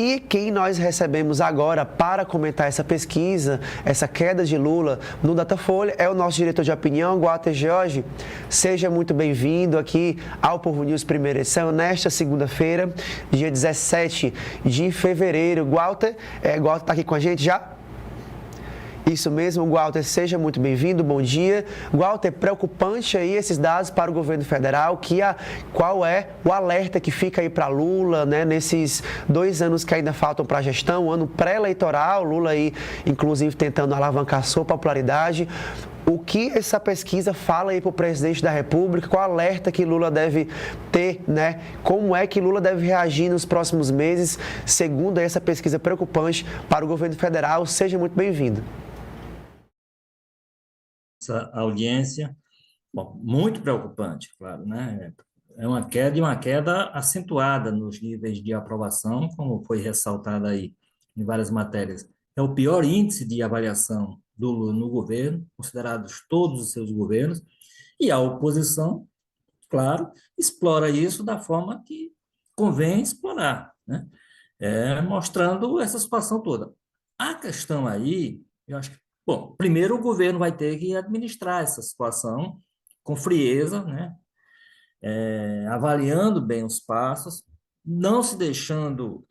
E quem nós recebemos agora para comentar essa pesquisa, essa queda de Lula no Datafolha, é o nosso diretor de opinião, Walter George. Seja muito bem-vindo aqui ao Povo News Primeira Edição, nesta segunda-feira, dia 17 de fevereiro. Walter está aqui com a gente já? Isso mesmo, Walter, seja muito bem-vindo, bom dia. Walter, preocupante aí esses dados para o governo federal, qual é o alerta que fica aí para Lula, né, nesses 2 anos que ainda faltam para a gestão, ano pré-eleitoral, Lula aí, inclusive, tentando alavancar sua popularidade. O que essa pesquisa fala aí para o presidente da República? Qual alerta que Lula deve ter, né? Como é que Lula deve reagir nos próximos meses, segundo essa pesquisa preocupante para o governo federal? Seja muito bem-vindo. Essa audiência, bom, muito preocupante, claro, né? É uma queda e uma queda acentuada nos níveis de aprovação, como foi ressaltado aí em várias matérias. É o pior índice de avaliação do Lula no governo, considerados todos os seus governos, e a oposição, claro, explora isso da forma que convém explorar, né? Mostrando essa situação toda. A questão aí, eu acho que, bom, primeiro o governo vai ter que administrar essa situação com frieza, né? Avaliando bem os passos, não se deixando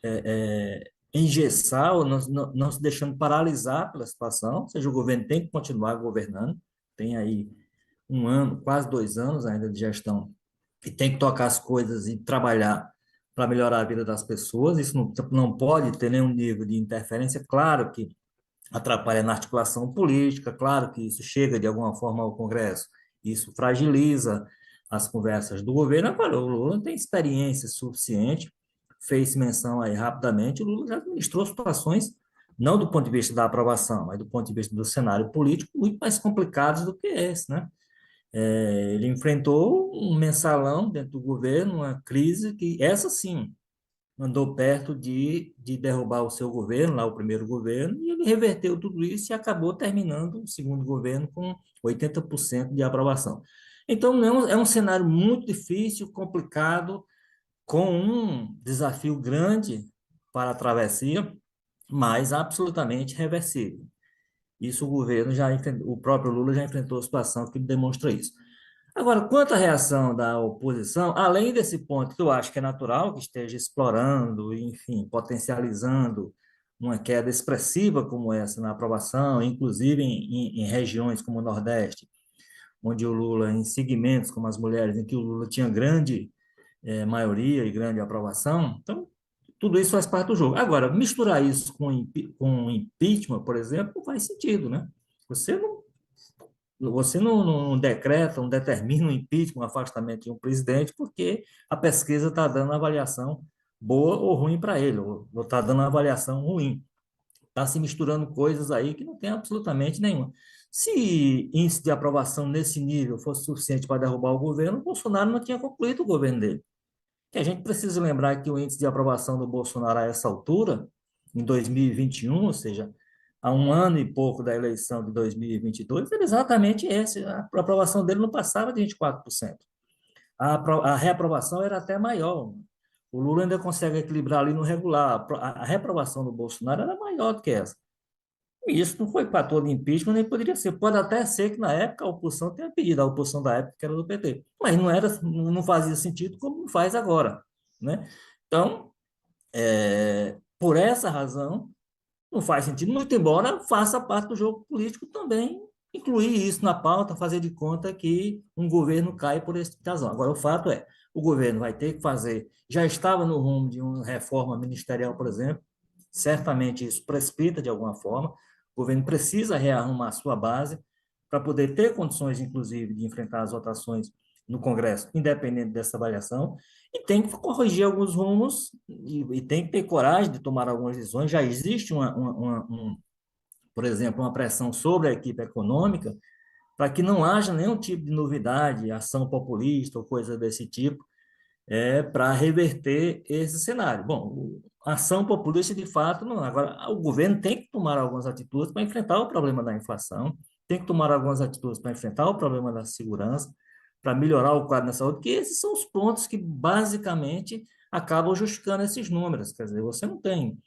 engessar ou não se deixando paralisar pela situação, ou seja, o governo tem que continuar governando, tem aí 1 ano, quase 2 anos ainda de gestão, e tem que tocar as coisas e trabalhar para melhorar a vida das pessoas, isso não pode ter nenhum nível de interferência, claro que atrapalha na articulação política, claro que isso chega de alguma forma ao Congresso, isso fragiliza as conversas do governo. Agora, o Lula tem experiência suficiente, fez menção aí rapidamente, o Lula já administrou situações, não do ponto de vista da aprovação, mas do ponto de vista do cenário político, muito mais complicados do que esse, né? Ele enfrentou um mensalão dentro do governo, uma crise que, essa sim, andou perto de derrubar o seu governo, lá o primeiro governo, e ele reverteu tudo isso e acabou terminando o segundo governo com 80% de aprovação. Então, é um cenário muito difícil, complicado, com um desafio grande para a travessia, mas absolutamente reversível. Isso o próprio Lula já enfrentou a situação que demonstra isso. Agora, quanto à reação da oposição, além desse ponto que eu acho que é natural que esteja explorando, enfim, potencializando uma queda expressiva como essa na aprovação, inclusive em regiões como o Nordeste, onde o Lula, em segmentos como as mulheres, em que o Lula tinha grande maioria e grande aprovação, então tudo isso faz parte do jogo. Agora, misturar isso com impeachment, por exemplo, não faz sentido, né? Você não decreta, não determina um impeachment, um afastamento de um presidente, porque a pesquisa está dando avaliação boa ou ruim para ele, ou está dando uma avaliação ruim. Está se misturando coisas aí que não tem absolutamente nenhuma. Se índice de aprovação nesse nível fosse suficiente para derrubar o governo, o Bolsonaro não tinha concluído o governo dele. E a gente precisa lembrar que o índice de aprovação do Bolsonaro a essa altura, em 2021, ou seja, há 1 ano e pouco da eleição de 2022, era exatamente esse. A aprovação dele não passava de 24%. A reaprovação era até maior. O Lula ainda consegue equilibrar ali no regular. A reaprovação do Bolsonaro era maior do que essa. E isso não foi fator de impeachment, nem poderia ser. Pode até ser que na época a oposição tenha pedido, a oposição da época que era do PT. Mas não fazia sentido como não faz agora, né? Então, por essa razão, não faz sentido, muito embora faça parte do jogo político também, incluir isso na pauta, fazer de conta que um governo cai por essa razão. Agora, o fato é, o governo vai ter que fazer, já estava no rumo de uma reforma ministerial, por exemplo, certamente isso precipita de alguma forma, o governo precisa rearrumar a sua base para poder ter condições, inclusive, de enfrentar as votações no Congresso, independente dessa avaliação, e tem que corrigir alguns rumos e tem que ter coragem de tomar algumas decisões. Já existe, por exemplo, uma pressão sobre a equipe econômica para que não haja nenhum tipo de novidade, ação populista ou coisa desse tipo, para reverter esse cenário. Bom, a ação populista, de fato, não. Agora, o governo tem que tomar algumas atitudes para enfrentar o problema da inflação, tem que tomar algumas atitudes para enfrentar o problema da segurança, para melhorar o quadro na saúde, que esses são os pontos que, basicamente, acabam justificando esses números. Quer dizer, você não tem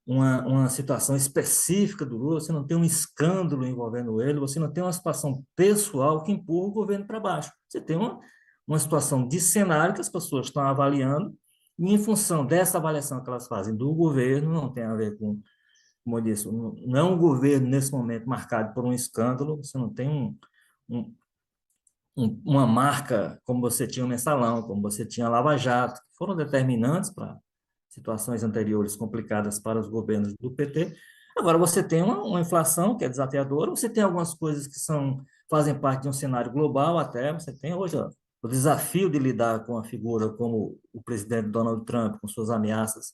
uma situação específica do Lula, você não tem um escândalo envolvendo ele, você não tem uma situação pessoal que empurra o governo para baixo. Você tem uma situação de cenário que as pessoas estão avaliando, e em função dessa avaliação que elas fazem do governo, não tem a ver com, como eu disse, não é um governo nesse momento marcado por um escândalo, você não tem um, uma marca como você tinha o Mensalão, como você tinha a Lava Jato, que foram determinantes para situações anteriores complicadas para os governos do PT. Agora você tem uma inflação que é desafiadora, você tem algumas coisas que fazem parte de um cenário global até, você tem hoje ó, o desafio de lidar com a figura como o presidente Donald Trump, com suas ameaças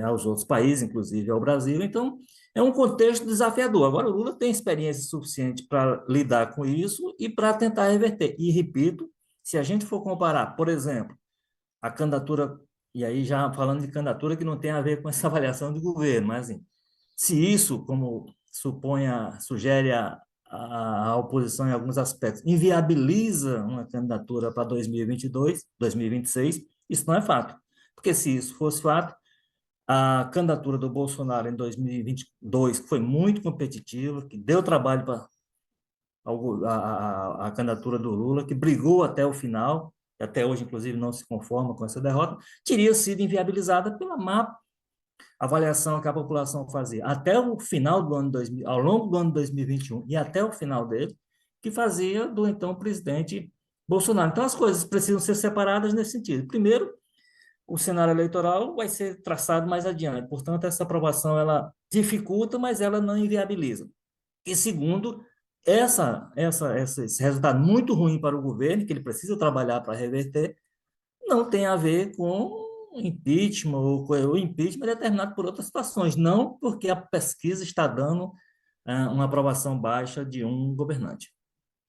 aos outros países, inclusive ao Brasil. Então, é um contexto desafiador. Agora, o Lula tem experiência suficiente para lidar com isso e para tentar reverter. E, repito, se a gente for comparar, por exemplo, a candidatura, e aí já falando de candidatura que não tem a ver com essa avaliação de governo, mas assim, se isso, como sugere a oposição em alguns aspectos, inviabiliza uma candidatura para 2022, 2026, isso não é fato. Porque se isso fosse fato, a candidatura do Bolsonaro em 2022, que foi muito competitiva, que deu trabalho para a candidatura do Lula, que brigou até o final, e até hoje, inclusive, não se conforma com essa derrota, teria sido inviabilizada pela má avaliação que a população fazia até o final do ano 2000, ao longo do ano 2021 e até o final dele, que fazia do então presidente Bolsonaro. Então, as coisas precisam ser separadas nesse sentido. Primeiro, o cenário eleitoral vai ser traçado mais adiante. Portanto, essa aprovação ela dificulta, mas ela não inviabiliza. E segundo, esse resultado muito ruim para o governo, que ele precisa trabalhar para reverter, não tem a ver com impeachment, ou o impeachment é determinado por outras situações, não porque a pesquisa está dando uma aprovação baixa de um governante.